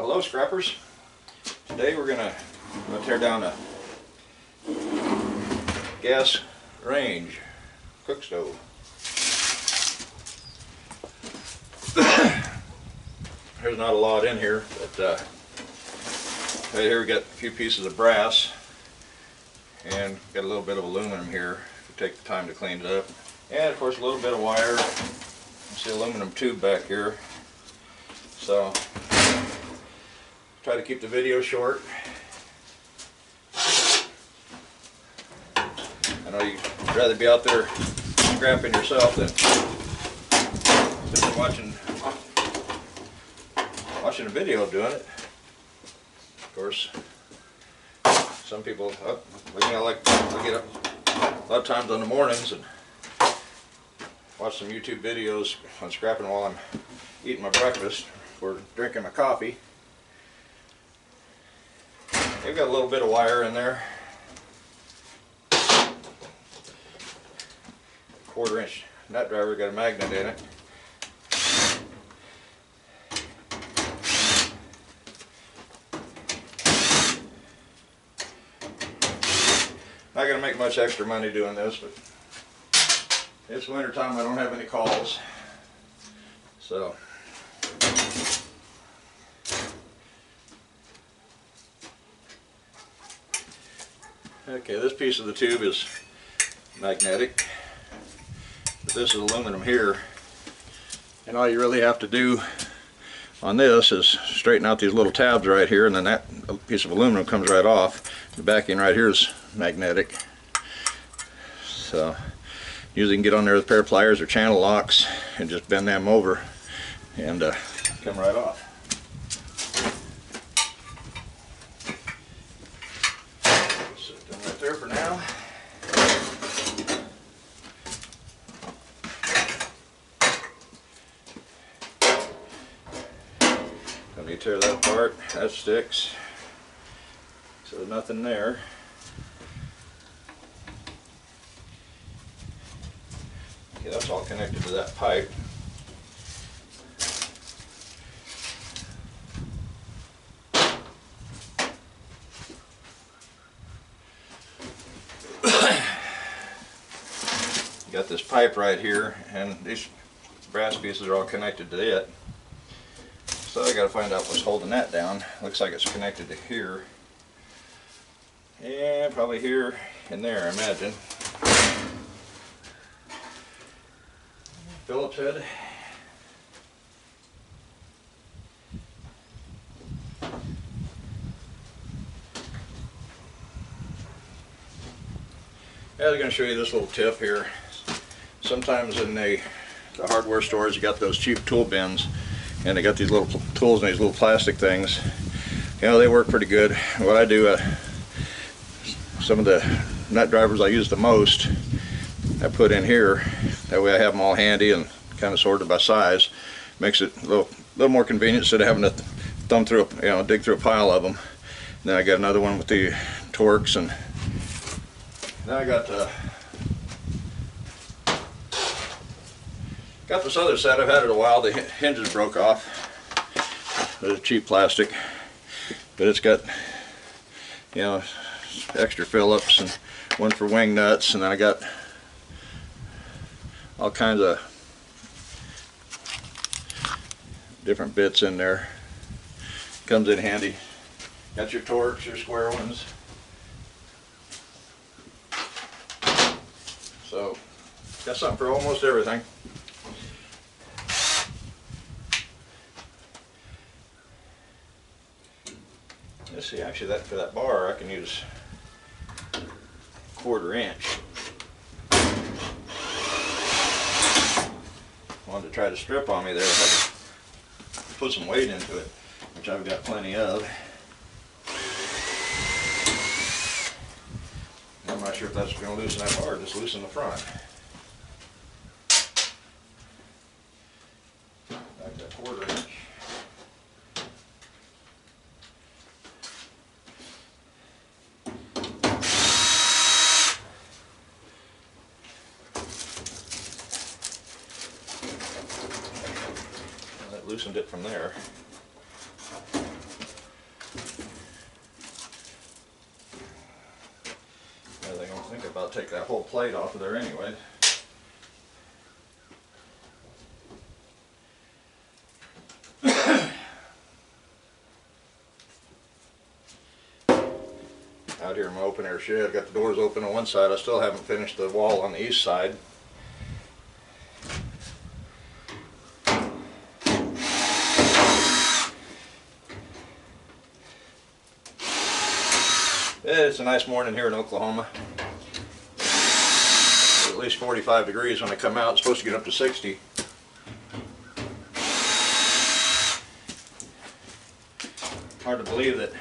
Hello scrappers. Today we're gonna tear down a gas range cook stove. There's not a lot in here, but right here we got a few pieces of brass and got a little bit of aluminum here if you take the time to clean it up, and of course a little bit of wire. You see aluminum tube back here. So try to keep the video short. I know you'd rather be out there scrapping yourself than watching a video doing it. Of course, some people like to get up a lot of times on the mornings and watch some YouTube videos on scrapping while I'm eating my breakfast or drinking my coffee. They've got a little bit of wire in there. 1/4-inch nut driver, got a magnet in it. Not going to make much extra money doing this, but it's winter time. I don't have any calls, so okay, this piece of the tube is magnetic, but this is aluminum here, and all you really have to do on this is straighten out these little tabs right here, and then that piece of aluminum comes right off. The backing right here is magnetic, so usually you can get on there with a pair of pliers or channel locks and just bend them over and come right off. Set them right there for now. Don't need to tear that apart. That sticks. So nothing there. Okay, that's all connected to that pipe. Got this pipe right here, and these brass pieces are all connected to it. So I got to find out what's holding that down. Looks like it's connected to here. Yeah, probably here and there, I imagine. Phillips head. I was going to show you this little tip here. Sometimes in the hardware stores you got those cheap tool bins, and they got these little tools and these little plastic things. You know, they work pretty good. What I do, some of the nut drivers I use the most, I put in here. That way I have them all handy and kind of sorted by size. Makes it a little more convenient instead of having to thumb through, dig through a pile of them. And then I got another one with the Torx, and then I got this other set. I've had it a while. The hinges broke off. It's cheap plastic, but it's got, extra Phillips and one for wing nuts, and then I got all kinds of different bits in there. Comes in handy. Got your Torx, your square ones. So got something for almost everything. Let's see, actually for that bar I can use 1/4-inch. Wanted to try to strip on me there. I had to put some weight into it, which I've got plenty of. I'm not sure if that's going to loosen that bar, just loosen the front. Back that 1/4-inch. loosened it from there. think I'm about to take that whole plate off of there anyway. Out here in my open air shed, I've got the doors open on one side. I still haven't finished the wall on the east side. It's a nice morning here in Oklahoma. At least 45 degrees when I come out. It's supposed to get up to 60. Hard to believe that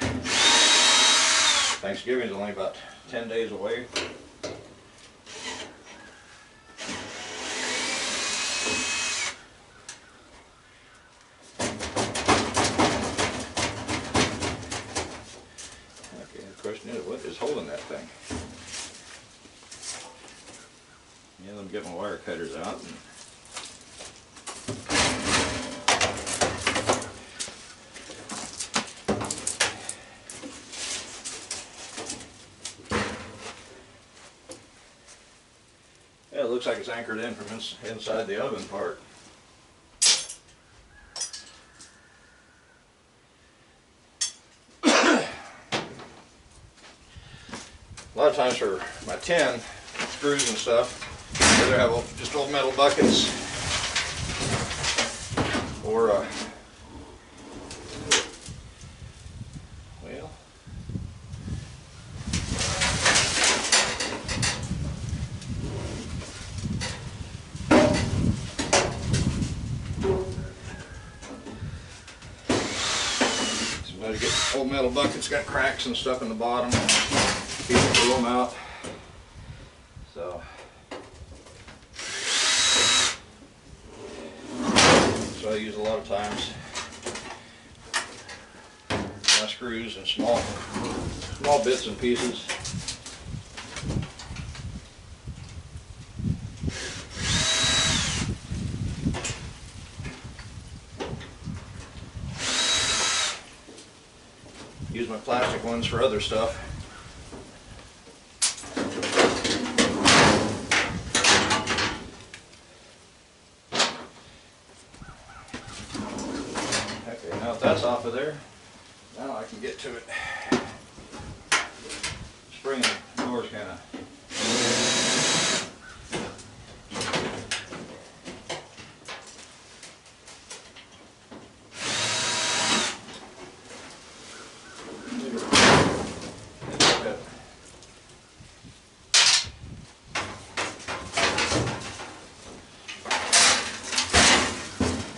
Thanksgiving is only about 10 days away. Okay, the question is, what is holding that thing? Yeah, let me get my wire cutters out. Yeah, it looks like it's anchored in from inside the oven part. A lot of times for my tin screws and stuff, I either have just old metal buckets or well, sometimes you get old metal buckets, got cracks and stuff in the bottom. People pull them out. So I use a lot of times. My screws and small bits and pieces. Use my plastic ones for other stuff. Okay, now that that's off of there, now I can get to it. Spring the door's kind of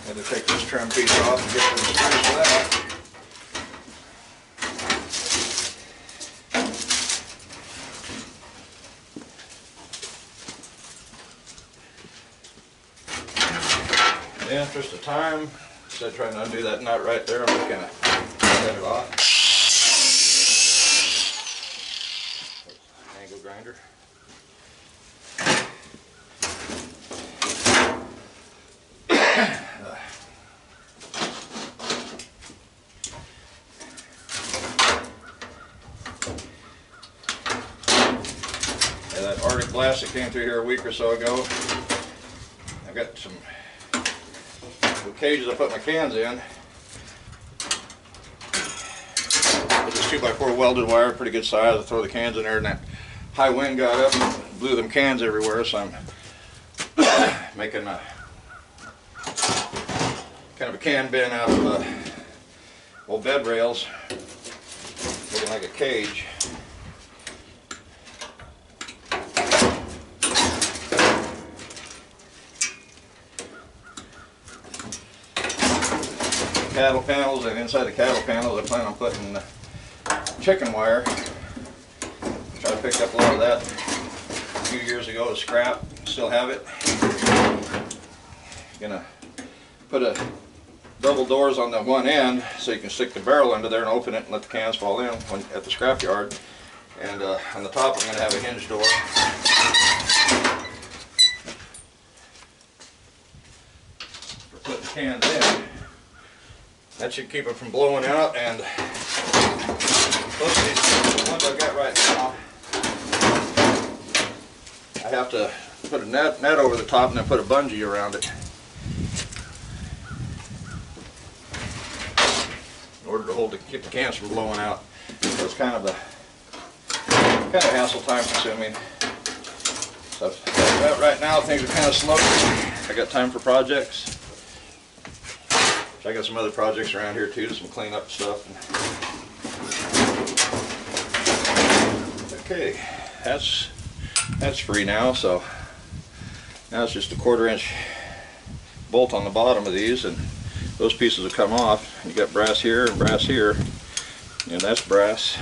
had to take this trim piece off and get the screws for that. In the interest of time, instead of trying to undo that nut right there, I'm just going to cut it off. Angle grinder. That Arctic blast that came through here a week or so ago, I've got some cages I put my cans in. With this 2x4 welded wire, pretty good size. I throw the cans in there and that high wind got up and blew them cans everywhere, so I'm making a kind of a can bin out of old bed rails, looking like a cage. Cattle panels, and inside the cattle panels I plan on putting chicken wire, which I picked up a lot of that a few years ago as scrap, still have it. Gonna put a double doors on the one end so you can stick the barrel under there and open it and let the cans fall in at the scrap yard. And on the top I'm going to have a hinge door. For putting the cans in. That should keep it from blowing out, and most of these ones I've got right now, have to put a net over the top and then put a bungee around it in order to keep the cans from blowing out. So it's kind of hassle time consuming. So right now things are kind of slow. I got time for projects. I got some other projects around here too, some cleanup stuff. Okay, that's free now. So now it's just a 1/4 inch bolt on the bottom of these, and those pieces will come off. You got brass here and brass here, and that's brass.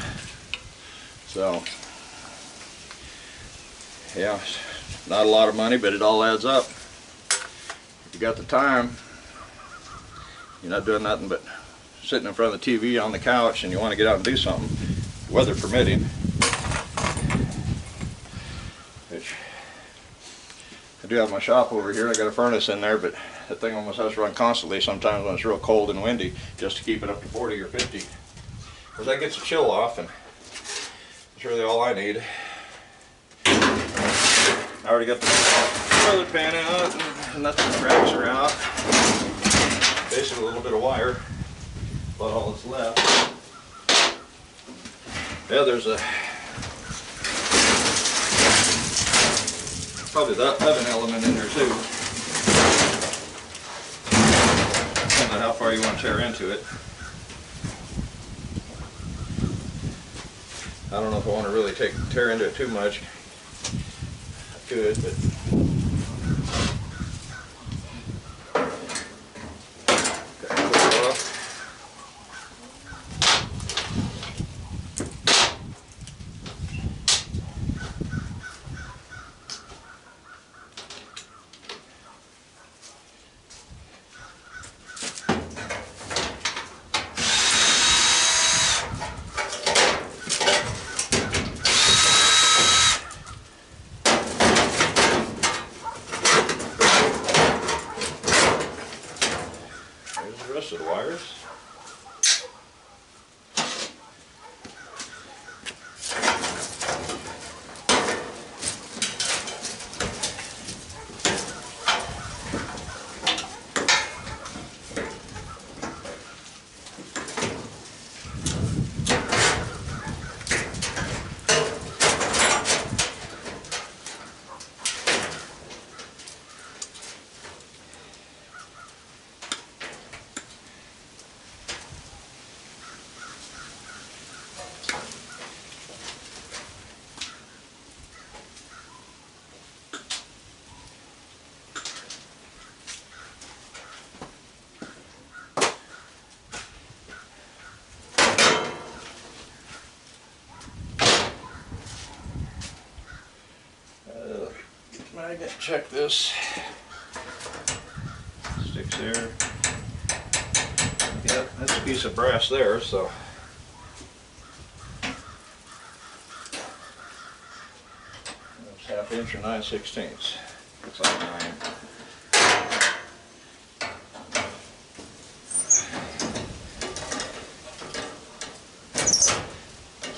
So yeah, not a lot of money, but it all adds up. If you got the time, you're not doing nothing but sitting in front of the TV on the couch and you want to get out and do something, weather permitting. Which I do have my shop over here. I got a furnace in there, but that thing almost has to run constantly sometimes when it's real cold and windy, just to keep it up to 40 or 50. Because that gets the chill off, and that's really all I need. I already got the toilet pan out, and the cracks are out. Basically a little bit of wire, about all that's left. Yeah, there's probably that oven element in there too. Depending on how far you want to tear into it. I don't know if I want to really tear into it too much. I could, but the rest of the wires. Magnet, check this. Sticks there. Yeah, that's a piece of brass there, so that's 1/2 inch or 9/16. Looks like 9.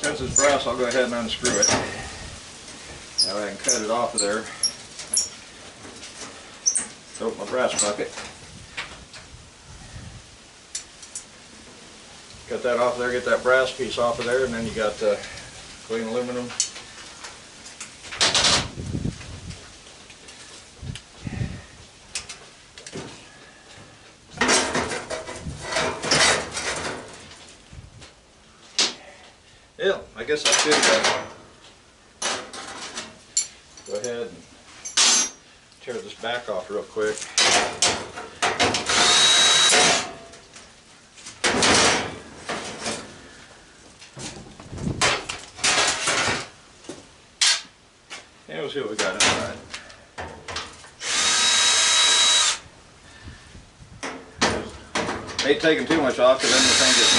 Since it's brass, I'll go ahead and unscrew it. Now I can cut it off of there. Throw my brass bucket. Cut that off there, get that brass piece off of there, and then you got clean aluminum. Yeah, I guess I should go ahead and tear this back off real quick. And we'll see what we got inside. Ain't taking too much off because then the thing gets,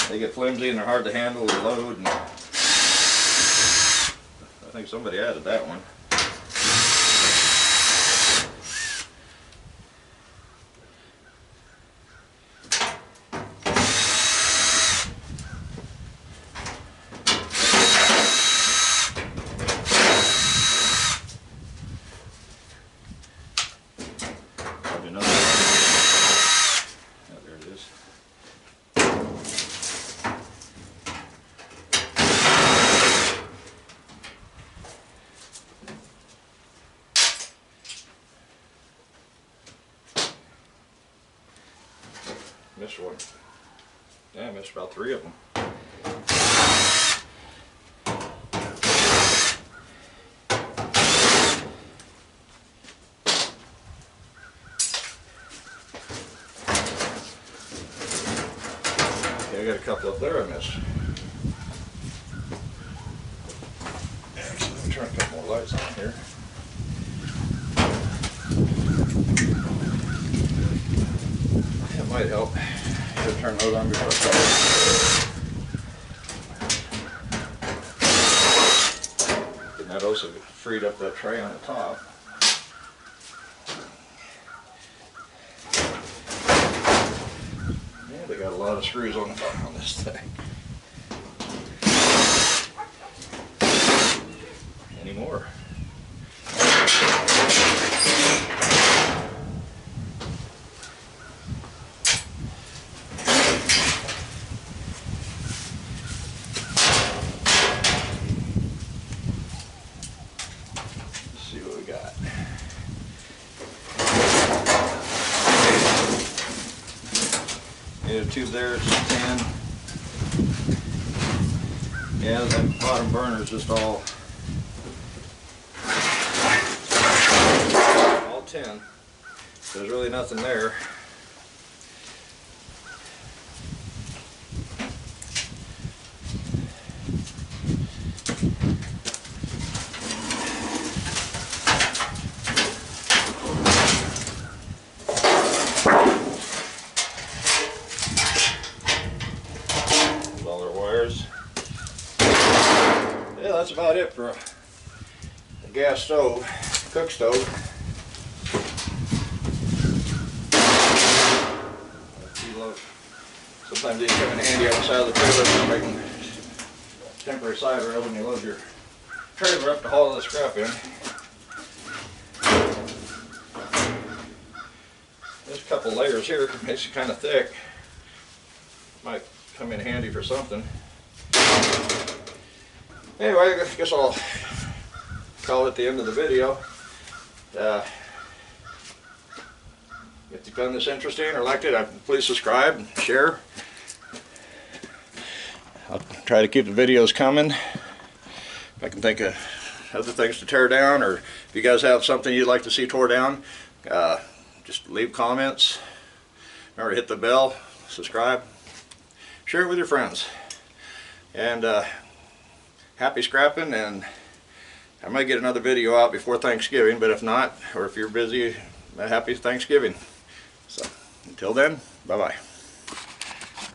they get flimsy and they're hard to handle or load. And I think somebody added that one. Missed one. Yeah, I missed about 3 of them. Okay, I got a couple up there I missed. Actually, let me turn a couple more lights on here. That might help. Should turn those on before I start. And that also freed up that tray on the top. Yeah, they got a lot of screws on this thing. Any more? Yeah, the tube there is 10. Yeah, that bottom burner is just all 10. There's really nothing there. Yeah, that's about it for a gas stove, cook stove. Sometimes these come in handy outside of the trailer for making temporary side rails when you load your trailer up to haul the scrap in. There's a couple layers here, makes it kind of thick. Might come in handy for something. Anyway, I guess I'll call it the end of the video. If you found this interesting or liked it, please subscribe and share. I'll try to keep the videos coming. If I can think of other things to tear down, or if you guys have something you'd like to see tore down, just leave comments. Remember to hit the bell, subscribe, share it with your friends. And happy scrapping, and I might get another video out before Thanksgiving, but if not, or if you're busy, happy Thanksgiving. So until then, bye-bye.